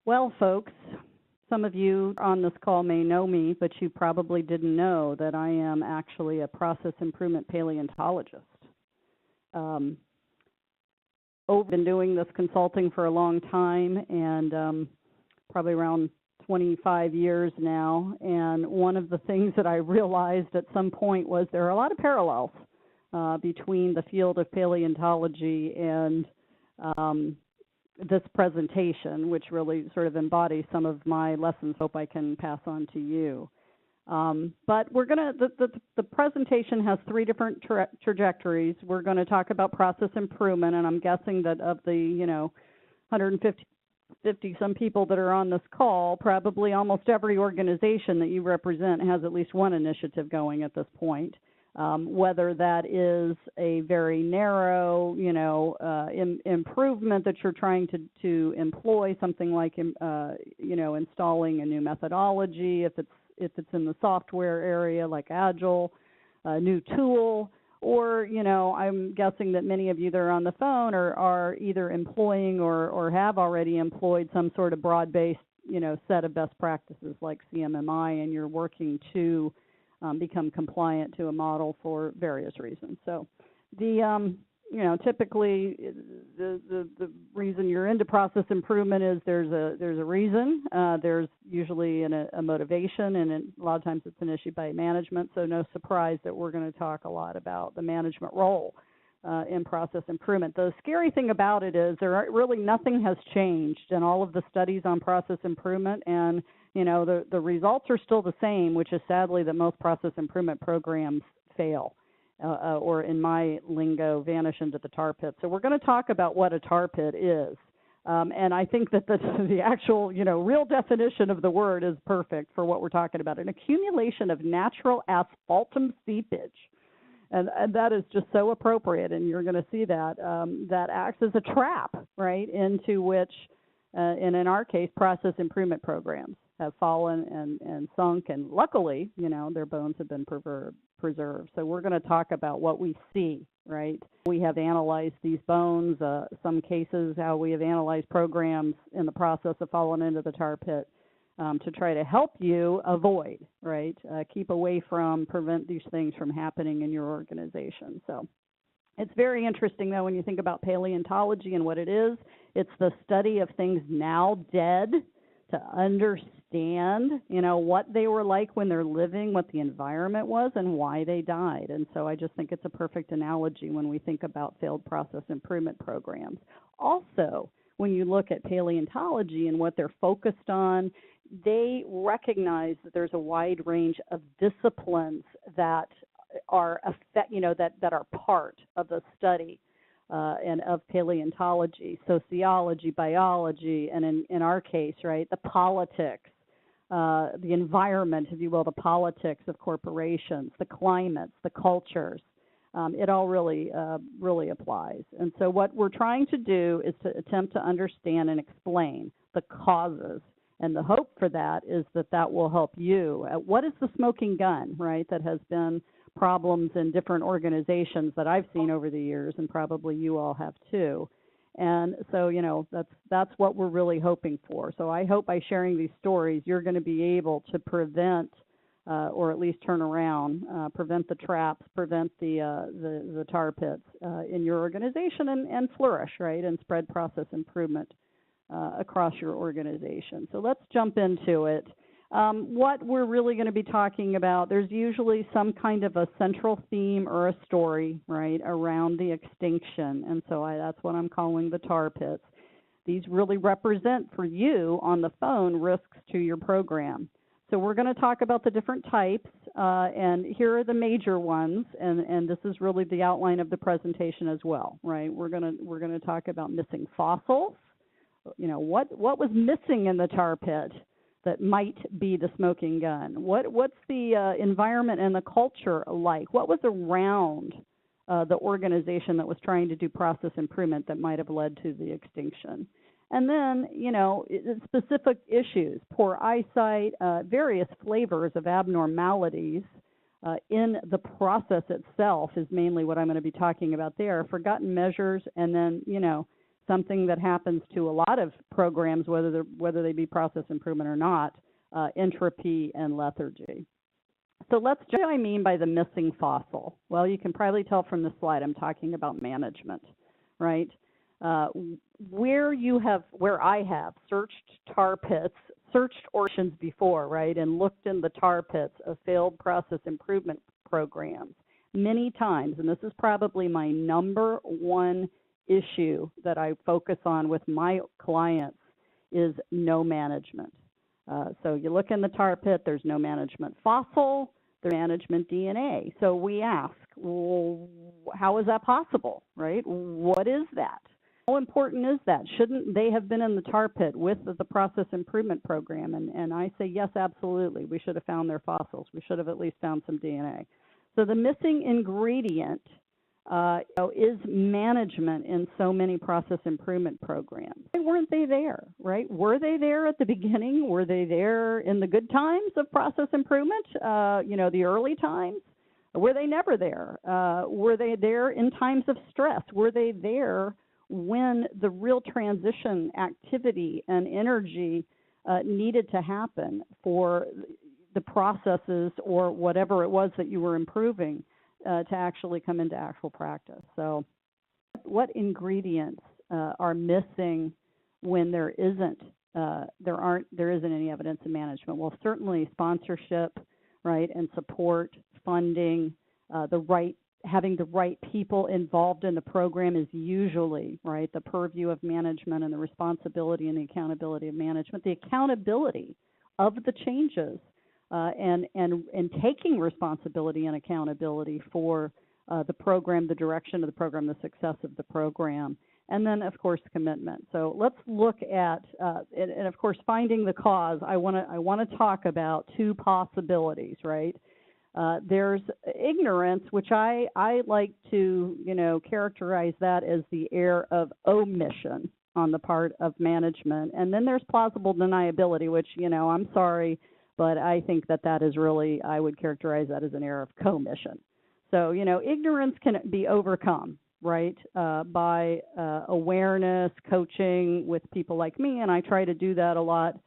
Well, folks, some of you on this call may know me, but you probably didn't know that I am actually a process improvement paleontologist. I've been doing this consulting for a long time, and probably around 25 years now. And one of the things that I realized at some point was there are a lot of parallels between the field of paleontology and this presentation, which really sort of embodies some of my lessons. Hope I can pass on to you. But we're going to, the presentation has three different trajectories. We're going to talk about process improvement, and I'm guessing that of the, 150 some people that are on this call, probably almost every organization that you represent has at least one initiative going at this point. Whether that is a very narrow, improvement that you're trying to employ, something like, installing a new methodology, if it's in the software area like Agile, a new tool, or, I'm guessing that many of you that are on the phone are either employing or have already employed some sort of broad-based, set of best practices like CMMI, and you're working to become compliant to a model for various reasons. So the, typically the reason you're into process improvement is there's a reason. There's usually a motivation, and a lot of times it's an issue by management. So no surprise that we're going to talk a lot about the management role in process improvement. The scary thing about it is nothing has changed in all of the studies on process improvement, and the results are still the same, which is sadly that most process improvement programs fail. Or in my lingo, vanish into the tar pit. So we're going to talk about what a tar pit is. And I think that the actual, real definition of the word is perfect for what we're talking about, an accumulation of natural asphaltum seepage. And that is just so appropriate, and you're going to see that. That acts as a trap, right, into which, and in our case, process improvement programs have fallen and sunk, and luckily, their bones have been preserved. So we're going to talk about what we see, right? We have analyzed these bones, some cases how we have analyzed programs in the process of falling into the tar pit to try to help you avoid, right? Keep away from, prevent these things from happening in your organization. So it's very interesting, though, when you think about paleontology and what it is. It's the study of things now dead, to understand, what they were like when they're living, what the environment was, and why they died. And so I just think it's a perfect analogy when we think about failed process improvement programs. Also, when you look at paleontology and what they're focused on, they recognize that there's a wide range of disciplines that are that are part of the study. And of paleontology, sociology, biology, and in our case, right, the politics, the environment, if you will, the politics of corporations, the climates, the cultures. It all really applies. And so what we're trying to do is to attempt to understand and explain the causes. And the hope for that is that will help you. What is the smoking gun, right, that has been problems in different organizations that I've seen over the years, and probably you all have too. And so, that's what we're really hoping for. So I hope by sharing these stories, you're going to be able to prevent, or at least turn around, prevent the traps, prevent the tar pits in your organization, and flourish, right, and spread process improvement across your organization. So let's jump into it. What we're really going to be talking about, there's usually some kind of a central theme or a story, right, around the extinction. And so that's what I'm calling the tar pits. These really represent for you on the phone risks to your program. So we're going to talk about the different types, and here are the major ones, and this is really the outline of the presentation as well, right? We're going to talk about missing fossils. What was missing in the tar pit that might be the smoking gun? What's the environment and the culture like? What was around the organization that was trying to do process improvement that might have led to the extinction? And then, specific issues, poor eyesight, various flavors of abnormalities in the process itself is mainly what I'm going to be talking about there, forgotten measures, and then, something that happens to a lot of programs, whether they be process improvement or not, entropy and lethargy. So what do I mean by the missing fossil? Well, you can probably tell from the slide I'm talking about management, right? Where I have searched tar pits, searched oceans before, right, and looked in the tar pits of failed process improvement programs many times, and this is probably my number one issue that I focus on with my clients, is no management. So you look in the tar pit, there's no management fossil, there's management DNA. So we ask, well, how is that possible, right? What is that? How important is that? Shouldn't they have been in the tar pit with the process improvement program? And I say, yes, absolutely. We should have found their fossils. We should have at least found some DNA. So the missing ingredient is management in so many process improvement programs. Why weren't they there, right? Were they there at the beginning? Were they there in the good times of process improvement, the early times? Or were they never there? Were they there in times of stress? Were they there when the real transition activity and energy needed to happen for the processes or whatever it was that you were improving to actually come into actual practice? So what ingredients are missing when there isn't any evidence of management? Well, certainly sponsorship, right, and support, funding, having the right people involved in the program is usually, right, the purview of management, and the responsibility and the accountability of management, the accountability of the changes, and taking responsibility and accountability for the program, the direction of the program, the success of the program, and then, of course, commitment. So let's look at, and of course, finding the cause. I want to talk about two possibilities, right? There's ignorance, which I like to, characterize that as the air of omission on the part of management. And then there's plausible deniability, which, I'm sorry, but I think that is really, I would characterize that as an air of commission. So, ignorance can be overcome, right, by awareness, coaching with people like me, and I try to do that a lot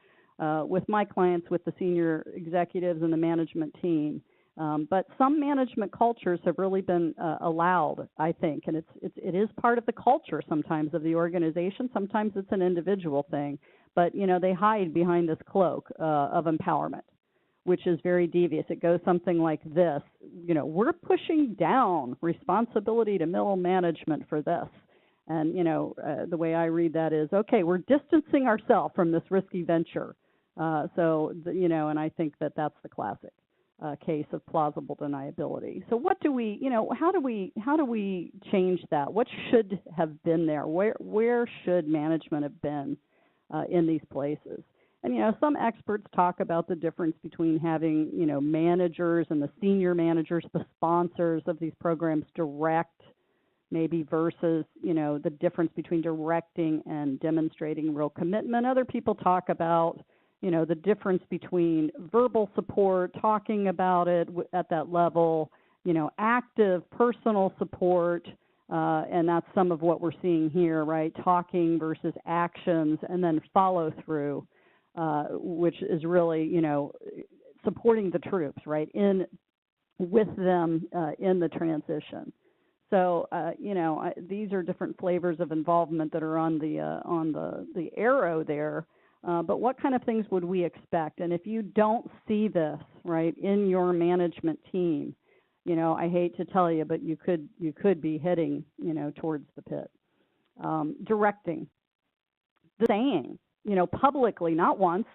with my clients, with the senior executives and the management team. But some management cultures have really been allowed, I think, and it is part of the culture sometimes of the organization. Sometimes it's an individual thing, but they hide behind this cloak of empowerment, which is very devious. It goes something like this: we're pushing down responsibility to middle management for this, and the way I read that is, okay, we're distancing ourselves from this risky venture. And I think that's the classic case of plausible deniability. So what do we, how do we change that? What should have been there? Where should management have been in these places? And some experts talk about the difference between having managers and the senior managers, the sponsors of these programs, direct maybe versus the difference between directing and demonstrating real commitment. Other people talk about the difference between verbal support, talking about it at that level, active personal support, and that's some of what we're seeing here, right? Talking versus actions, and then follow through, which is really, supporting the troops, right, with them in the transition. So, these are different flavors of involvement that are on the arrow there. But what kind of things would we expect? And if you don't see this, right, in your management team, I hate to tell you, but you could be heading, towards the pit. Directing, saying, publicly, not once,